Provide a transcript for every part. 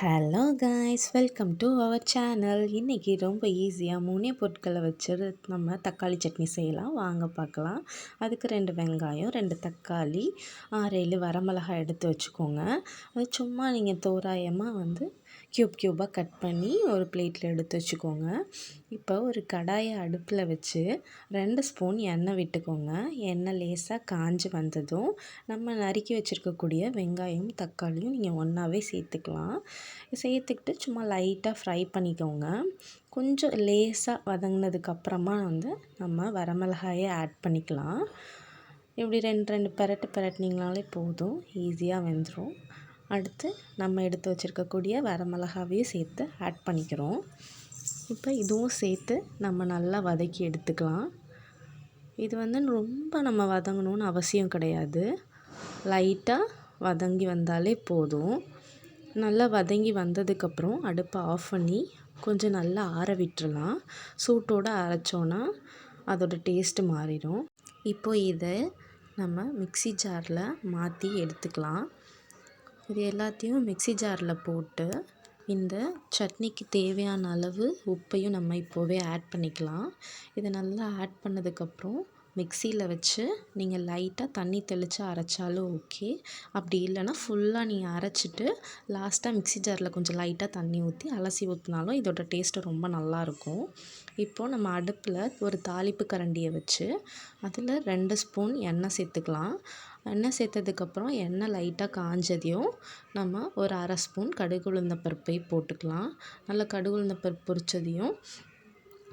Hello guys, welcome to our channel. இன்றைக்கி ரொம்ப ஈஸியாக 3 பொருட்களை வச்சு நம்ம தக்காளி சட்னி செய்யலாம். வாங்க பார்க்கலாம். அதுக்கு 2 வெங்காயம், 2 தக்காளி, 6-7 வரமிளகாய் எடுத்து வச்சுக்கோங்க. அது சும்மா நீங்கள் தோராயமாக க்யூபாக கட் பண்ணி ஒரு பிளேட்டில் எடுத்து வச்சுக்கோங்க. இப்போ ஒரு கடாயை அடுப்பில் வச்சு 2 ஸ்பூன் எண்ணெய் விட்டுக்கோங்க. எண்ணெய் லேசாக காஞ்சி வந்ததும் நம்ம நறுக்கி வச்சுருக்கக்கூடிய வெங்காயம் தக்காளியும் நீங்கள் ஒன்றாவே சேர்த்துக்கலாம். சேர்த்துக்கிட்டு சும்மா லைட்டாக ஃப்ரை பண்ணிக்கோங்க. கொஞ்சம் லேசாக வதங்கினதுக்கப்புறமா நம்ம வரமிளகாயை ஆட் பண்ணிக்கலாம். இப்படி 2 பெரட்டினீங்கனாலே போதும், ஈஸியாக வெந்துடும். அடுத்து நம்ம எடுத்து வச்சுருக்கக்கூடிய வரமிளகாவையும் சேர்த்து ஆட் பண்ணிக்கிறோம். இப்போ இதுவும் சேர்த்து நம்ம நல்லா வதக்கி எடுத்துக்கலாம். இது ரொம்ப நம்ம வதங்கணும்னு அவசியம் கிடையாது. லைட்டாக வதங்கி வந்தாலே போதும். நல்லா வதங்கி வந்ததுக்கப்புறம் அடுப்பை ஆஃப் பண்ணி கொஞ்சம் நல்லா ஆற விட்டுறலாம். சூட்டோடு அரைச்சோன்னா அதோட டேஸ்ட்டு மாறிடும். இப்போது இதை நம்ம மிக்ஸி ஜாரில் மாற்றி எடுத்துக்கலாம். இது எல்லாத்தையும் மிக்ஸி ஜாரில் போட்டு இந்த சட்னிக்கு தேவையான அளவு உப்பையும் நம்ம இப்போவே ஆட் பண்ணிக்கலாம். இதை நல்லா ஆட் பண்ணதுக்கப்புறம் மிக்சியில் வச்சு நீங்கள் லைட்டாக தண்ணி தெளித்து அரைச்சாலும் ஓகே. அப்படி இல்லைன்னா ஃபுல்லாக நீங்கள் அரைச்சிட்டு லாஸ்ட்டாக மிக்ஸி ஜாரில் கொஞ்சம் லைட்டாக தண்ணி ஊற்றி அலசி ஊற்றினாலும் இதோட டேஸ்ட்டு ரொம்ப நல்லாயிருக்கும். இப்போது நம்ம அடுப்பில் ஒரு தாளிப்பு கரண்டியை வச்சு அதில் 2 ஸ்பூன் எண்ணெய் சேர்த்துக்கலாம். எண்ணெய் சேர்த்ததுக்கப்புறம் எண்ணெய் லைட்டாக காஞ்சதையும் நம்ம ஒரு 1/2 ஸ்பூன் கடுகு உளுந்த பருப்பை போட்டுக்கலாம். நல்லா கடுகு உளுந்த பருப்பு பொரிச்சதையும்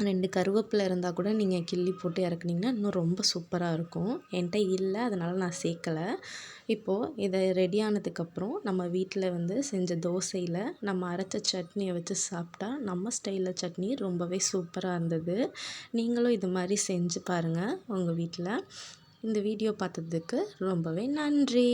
2 கருவேப்பிலை இருந்தால் கூட நீங்கள் கிள்ளி போட்டு இறக்குனீங்கன்னா இன்னும் ரொம்ப சூப்பராக இருக்கும். என்கிட்ட இல்லை, அதனால் நான் சேர்க்கலை. இப்போது இதை ரெடி ஆனதுக்கப்புறம் நம்ம வீட்டில் செஞ்ச தோசையில் நம்ம அரைச்ச சட்னியை வச்சு சாப்பிட்டா நம்ம ஸ்டைலில் சட்னி ரொம்பவே சூப்பராக இருந்தது. நீங்களும் இது மாதிரி செஞ்சு பாருங்கள் உங்கள் வீட்டில். இந்த வீடியோ பார்த்ததுக்கு ரொம்பவே நன்றி.